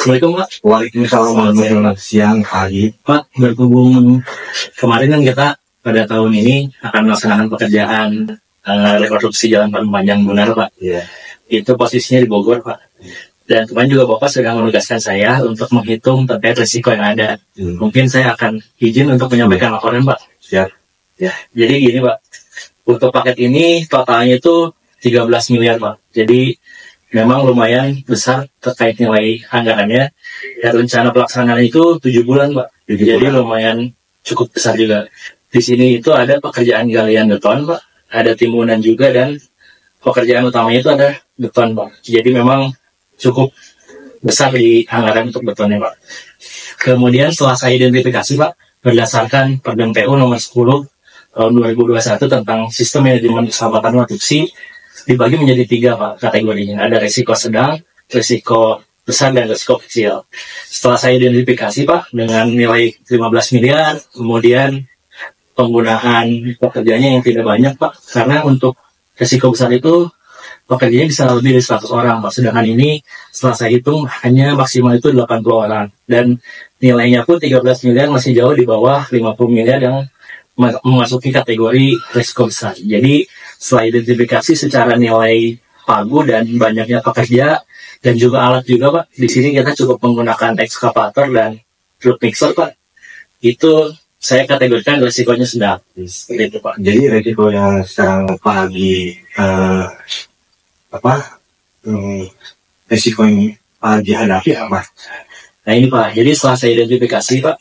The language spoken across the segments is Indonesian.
Assalamualaikum Pak. Waalaikumsalam warahmatullahi siang pagi. Pak, berhubung kemarin kan kita pada tahun ini akan melaksanakan pekerjaan rekonstruksi Jalan Panjang Munar Pak. Iya. Itu posisinya di Bogor Pak. Dan kemarin juga Bapak sudah menugaskan saya untuk menghitung terkait risiko yang ada. Mungkin saya akan izin untuk menyampaikan laporan Pak. Siap. Ya, jadi gini Pak. Untuk paket ini totalnya itu 13 miliar Pak. Jadi memang lumayan besar terkait nilai anggarannya. Ya, rencana pelaksanaan itu 7 bulan Pak. Jadi lumayan cukup besar juga. Di sini itu ada pekerjaan galian beton Pak. Ada timbunan juga dan pekerjaan utamanya itu ada beton Pak. Jadi memang cukup besar di anggaran untuk betonnya Pak. Kemudian setelah saya identifikasi Pak, berdasarkan Perdem PU nomor 10 tahun 2021 tentang sistem manajemen keselamatan konstruksi, dibagi menjadi 3 Pak kategorinya. Ada risiko sedang, risiko besar, dan risiko kecil. Setelah saya identifikasi Pak dengan nilai 15 miliar, kemudian penggunaan pekerjanya yang tidak banyak Pak, karena untuk risiko besar itu pekerjanya bisa lebih dari 100 orang Pak. Sedangkan ini setelah saya hitung hanya maksimal itu 80 orang. Dan nilainya pun 13 miliar masih jauh di bawah 50 miliar yang memasuki kategori risiko besar. Jadi setelah identifikasi secara nilai pagu dan banyaknya pekerja dan juga alat juga Pak, di sini kita cukup menggunakan ekskavator dan truk mixer Pak. Itu saya kategorikan risikonya sedang. Seperti itu Pak. Jadi resiko yang sekarang pagi resiko ini dihadapi apa? Nah ini Pak, jadi setelah saya identifikasi Pak,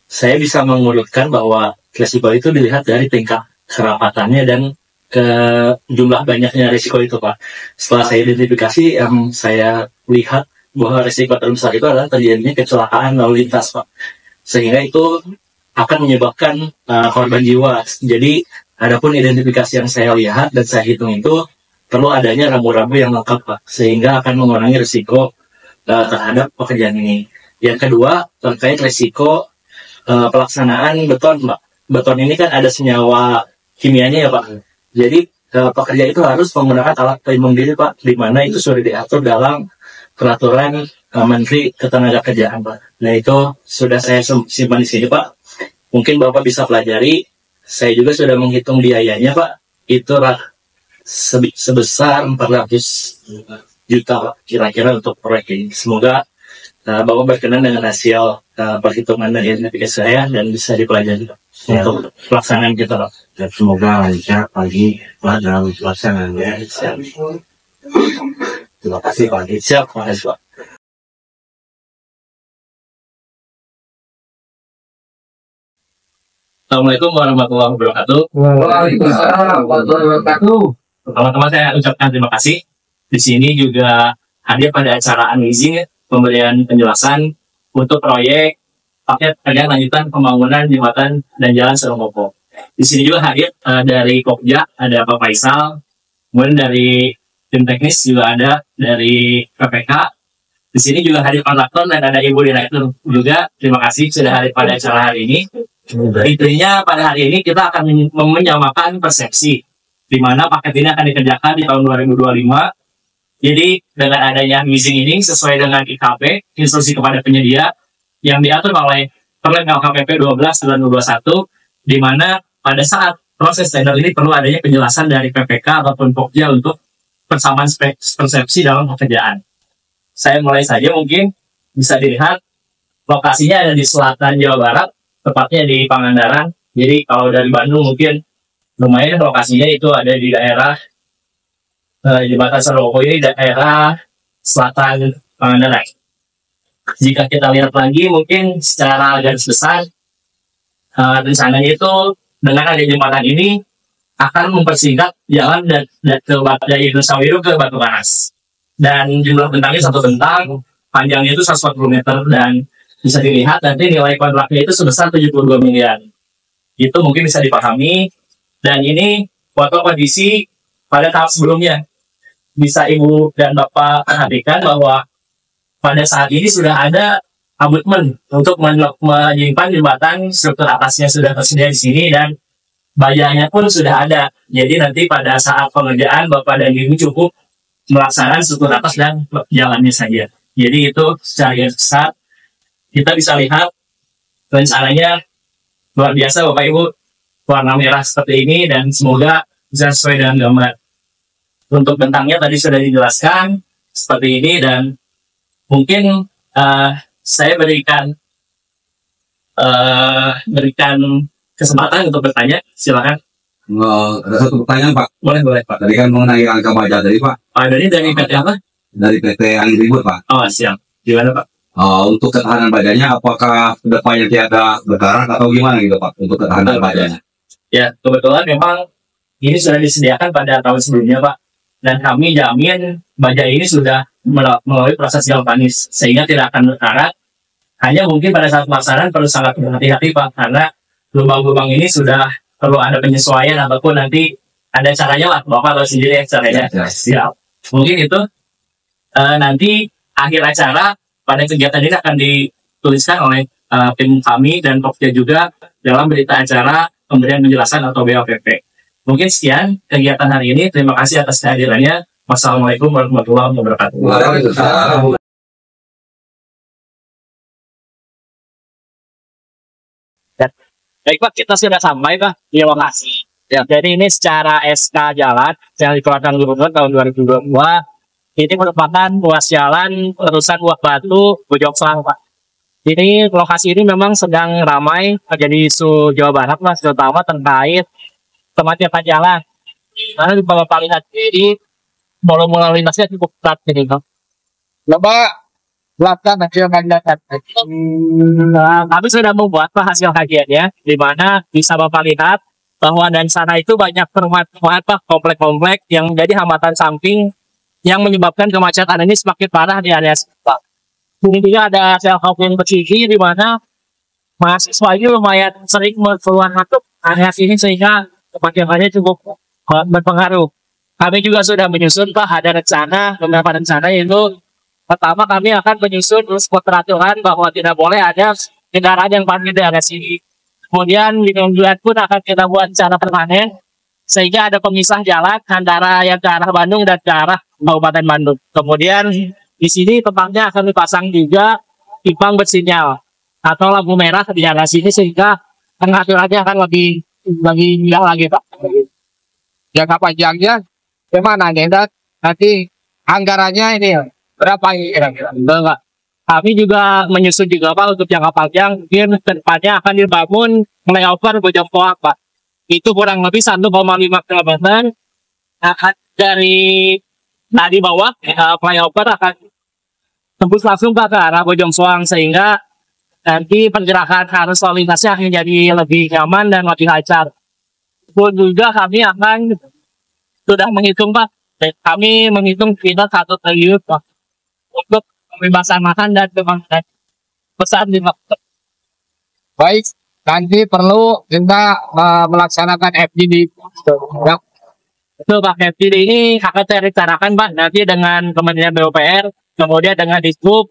saya bisa mengurutkan bahwa risiko itu dilihat dari tingkat kerapatannya dan ke jumlah banyaknya risiko itu Pak. Setelah saya identifikasi, yang saya lihat bahwa risiko terbesar itu adalah terjadinya kecelakaan lalu lintas Pak. Sehingga itu akan menyebabkan korban jiwa. Jadi adapun identifikasi yang saya lihat dan saya hitung itu perlu adanya rambu-rambu yang lengkap Pak, sehingga akan mengurangi risiko terhadap pekerjaan ini. Yang kedua, terkait risiko pelaksanaan beton Pak. Beton ini kan ada senyawa kimianya ya Pak. Jadi pekerja itu harus menggunakan alat pelindung diri Pak, di mana itu sudah diatur dalam peraturan Menteri Ketenagakerjaan Pak. Nah itu sudah saya simpan di sini Pak. Mungkin Bapak bisa pelajari. Saya juga sudah menghitung biayanya Pak. Itu sebesar 400 juta Pak, kira-kira untuk proyek ini. Semoga Bapak berkenan dengan hasil perhitungan dan identifikasi saya dan bisa dipelajari untuk pelaksanaan kita Pak. Dan semoga lancar pagi Pak dalam pelaksanaannya. Terima kasih Pak. Siap, terima kasih Pak. Assalamualaikum warahmatullahi wabarakatuh. Waalaikumsalam warahmatullahi wabarakatuh. Pertama-tama saya ucapkan terima kasih. Di sini juga hadir pada acara unleashing pemberian penjelasan untuk proyek paket pekerjaan lanjutan pembangunan jembatan dan jalan Serongkopo. Di sini juga hadir dari Pokja ada Pak Faisal, kemudian dari tim teknis juga ada dari PPK. Di sini juga hadir Pak Lakton dan ada Ibu Direktur juga. Terima kasih sudah hadir pada acara hari ini. Intinya pada hari ini kita akan menyamakan persepsi di mana paket ini akan dikerjakan di tahun 2025. Jadi dengan adanya leasing ini sesuai dengan IKP, instruksi kepada penyedia yang diatur oleh Permen LKPP 12 tahun 2021, di mana pada saat proses tender ini perlu adanya penjelasan dari PPK ataupun Pokja untuk persamaan persepsi dalam pekerjaan. Saya mulai saja, mungkin bisa dilihat lokasinya ada di selatan Jawa Barat, tepatnya di Pangandaran. Jadi kalau dari Bandung mungkin lumayan lokasinya itu ada di daerah jembatan Serongkopo ini, daerah selatan Pangandaran. Jika kita lihat lagi mungkin secara garis besar rencananya itu dengan ada jembatan ini akan mempersingkat jalan dari Nusawiru ke Batu Panas. Dan jumlah bentangnya satu bentang, panjangnya itu 140 meter dan bisa dilihat nanti nilai kontraknya itu sebesar 72 miliar. Itu mungkin bisa dipahami. Dan ini foto kondisi pada tahap sebelumnya. Bisa Ibu dan Bapak perhatikan bahwa pada saat ini sudah ada abutmen untuk menyimpan jembatan, struktur atasnya sudah tersedia di sini dan bayanya pun sudah ada. Jadi nanti pada saat pengerjaan Bapak dan Ibu cukup melaksanakan struktur atas dan jalannya saja. Jadi itu secara garis besar kita bisa lihat rencananya luar biasa Bapak Ibu, warna merah seperti ini dan semoga bisa sesuai dengan gambar. Untuk bentangnya tadi sudah dijelaskan seperti ini dan mungkin saya berikan kesempatan untuk bertanya, silakan. Ada satu pertanyaan Pak. Boleh Pak. Tadi kan mengenai angka baja tadi Pak. Ini dari PT apa? Dari PT Angin Ribut Pak. Oh siap. Gimana Pak? Untuk ketahanan bajanya apakah kedepannya ada berkarat atau gimana gitu Pak untuk ketahanan bajanya? Ya kebetulan memang ini sudah disediakan pada tahun sebelumnya Pak. Dan kami jamin baja ini sudah melalui proses galvanis sehingga tidak akan berkarat. Hanya mungkin pada saat pelaksanaan perlu sangat berhati-hati Pak, karena lubang-lubang ini sudah perlu ada penyesuaian ataupun nanti ada caranya lah, Bapak tahu sendiri ya caranya. Ya. Mungkin itu nanti akhir acara pada kegiatan ini akan dituliskan oleh tim kami dan Pokja juga dalam berita acara pemberian penjelasan atau BOPP. Mungkin sekian kegiatan hari ini. Terima kasih atas kehadirannya. Wassalamualaikum warahmatullahi wabarakatuh. Waalaikumsalam. Baik Pak, kita sudah sampai Pak di lokasi. Ya. Jadi ini secara SK jalan yang dikeluarkan Gubernur tahun 2022. Ini merupakan ruas jalan terusan Buah Batu, Bojong Soang Pak. Jadi lokasi ini memang sedang ramai terjadi isu Jawa Barat Mas, terutama terkait kemacetan jalan. Karena di Bapak lihat ini volume lalu lintasnya cukup berat ini Pak. Bapak, belakang hasil kajian. Kami sudah membuat Pak hasil kajiannya, di mana bisa Bapak lihat bahwa dan sana itu banyak perumahan Pak, komplek-komplek yang jadi hambatan samping yang menyebabkan kemacetan ini semakin parah di area Pak. Ini juga ada sel housing bersih di mana mahasiswa ini lumayan sering keluar masuk area sini sehingga kemacetannya cukup berpengaruh. Kami juga sudah menyusun Pak, ada beberapa rencana yaitu pertama kami akan menyusun peraturan bahwa tidak boleh ada kendaraan yang parkir di area sini. Kemudian di kemudian pun akan kita buat secara permanen sehingga ada pemisah jalan antara yang ke arah Bandung dan ke arah Kabupaten Bandung. Kemudian di sini tempatnya akan dipasang juga timpang bersinyal atau lampu merah di area sini sehingga pengaturannya akan lebih jelas lagi Pak. Jangka panjangnya gimana nih? Nanti anggarannya ini berapa kira-kira? Enggak. Kami juga menyusun juga Pak untuk jangka panjang. Mungkin kedepannya akan dibangun flyover Bojong Soang Pak. Itu kurang lebih 1,5 km. Dari tadi bawah flyover akan tembus langsung Pak ke arah Bojong Soang sehingga nanti pergerakan arus lalu lintasnya akan jadi lebih nyaman dan lebih lancar. Pun juga kami akan sudah menghitung Pak. Kami menghitung sekitar 1 triliun Pak untuk pembebasan lahan dan pembangunan besar di waktu. Baik, nanti perlu kita melaksanakan FGD. Ya. Itu Pak, FGD ini akan direncanakan Pak nanti dengan Kementerian PUPR, kemudian dengan Dishub,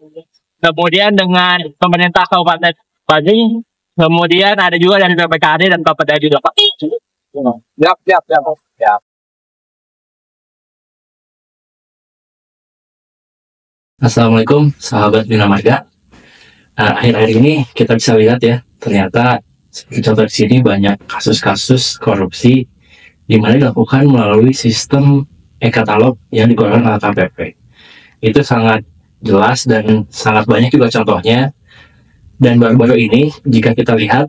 kemudian dengan pemerintah Kabupaten Bandung, kemudian ada juga dari BPKD dan Bapeda juga Pak. Siap. Assalamualaikum sahabat Bina Marga. Akhir-akhir ini kita bisa lihat ya, ternyata seperti contoh di sini banyak kasus-kasus korupsi di mana dilakukan melalui sistem e-katalog yang dikeluarkan oleh KPP. Itu sangat jelas dan sangat banyak juga contohnya. Dan baru-baru ini jika kita lihat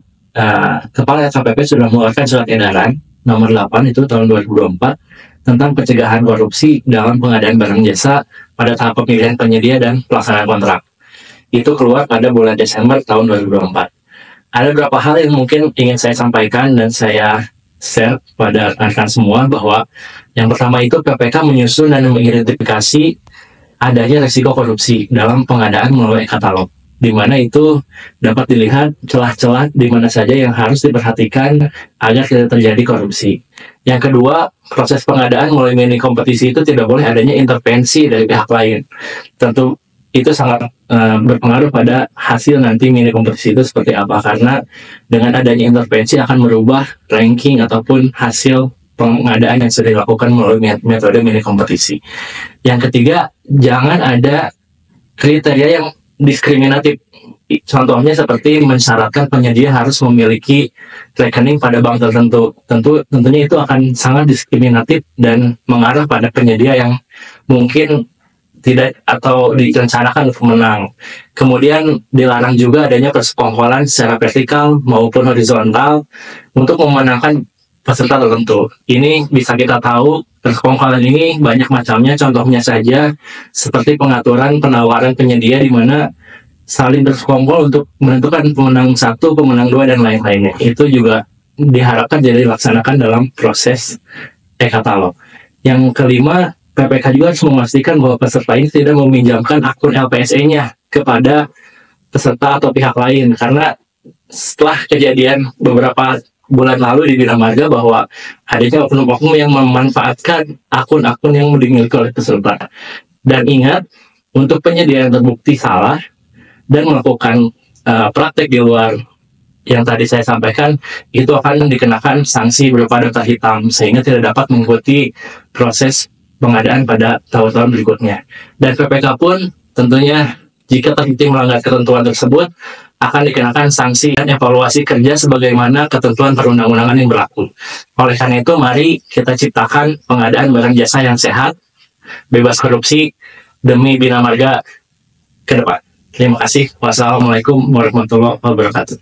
Kepala KPP sudah mengeluarkan surat edaran nomor 8 itu tahun 2024 tentang pencegahan korupsi dalam pengadaan barang jasa pada tahap pemilihan penyedia dan pelaksanaan kontrak. Itu keluar pada bulan Desember tahun 2024. Ada beberapa hal yang mungkin ingin saya sampaikan dan saya share pada rekan semua bahwa yang pertama itu PPK menyusun dan mengidentifikasi adanya risiko korupsi dalam pengadaan melalui katalog, di mana itu dapat dilihat celah-celah di mana saja yang harus diperhatikan agar tidak terjadi korupsi. Yang kedua, proses pengadaan melalui mini kompetisi itu tidak boleh adanya intervensi dari pihak lain. Tentu itu sangat berpengaruh pada hasil nanti mini kompetisi itu seperti apa, karena dengan adanya intervensi akan merubah ranking ataupun hasil pengadaan yang sudah dilakukan melalui metode mini kompetisi. Yang ketiga, jangan ada kriteria yang diskriminatif. Contohnya seperti mensyaratkan penyedia harus memiliki rekening pada bank tertentu. Tentunya itu akan sangat diskriminatif dan mengarah pada penyedia yang mungkin tidak atau direncanakan untuk menang. Kemudian dilarang juga adanya persekongkolan secara vertikal maupun horizontal untuk memenangkan peserta tertentu. Ini bisa kita tahu persekongkolan ini banyak macamnya. Contohnya saja seperti pengaturan penawaran penyedia di mana saling bersekongkol untuk menentukan pemenang 1, pemenang 2 dan lain-lainnya. Itu juga diharapkan jadi dilaksanakan dalam proses e-katalog. Yang kelima, PPK juga harus memastikan bahwa peserta ini tidak meminjamkan akun LPSE-nya kepada peserta atau pihak lain, karena setelah kejadian beberapa bulan lalu di Bina Marga bahwa adanya oknum-oknum yang memanfaatkan akun-akun yang dimiliki oleh peserta. Dan ingat, untuk penyedia yang terbukti salah dan melakukan praktek di luar yang tadi saya sampaikan, itu akan dikenakan sanksi berupa daftar hitam sehingga tidak dapat mengikuti proses pengadaan pada tahun-tahun berikutnya. Dan PPK pun tentunya jika terbukti melanggar ketentuan tersebut akan dikenakan sanksi dan evaluasi kerja sebagaimana ketentuan perundang-undangan yang berlaku. Oleh karena itu, mari kita ciptakan pengadaan barang jasa yang sehat, bebas korupsi demi Bina Marga ke depan. Terima kasih. Wassalamualaikum warahmatullahi wabarakatuh.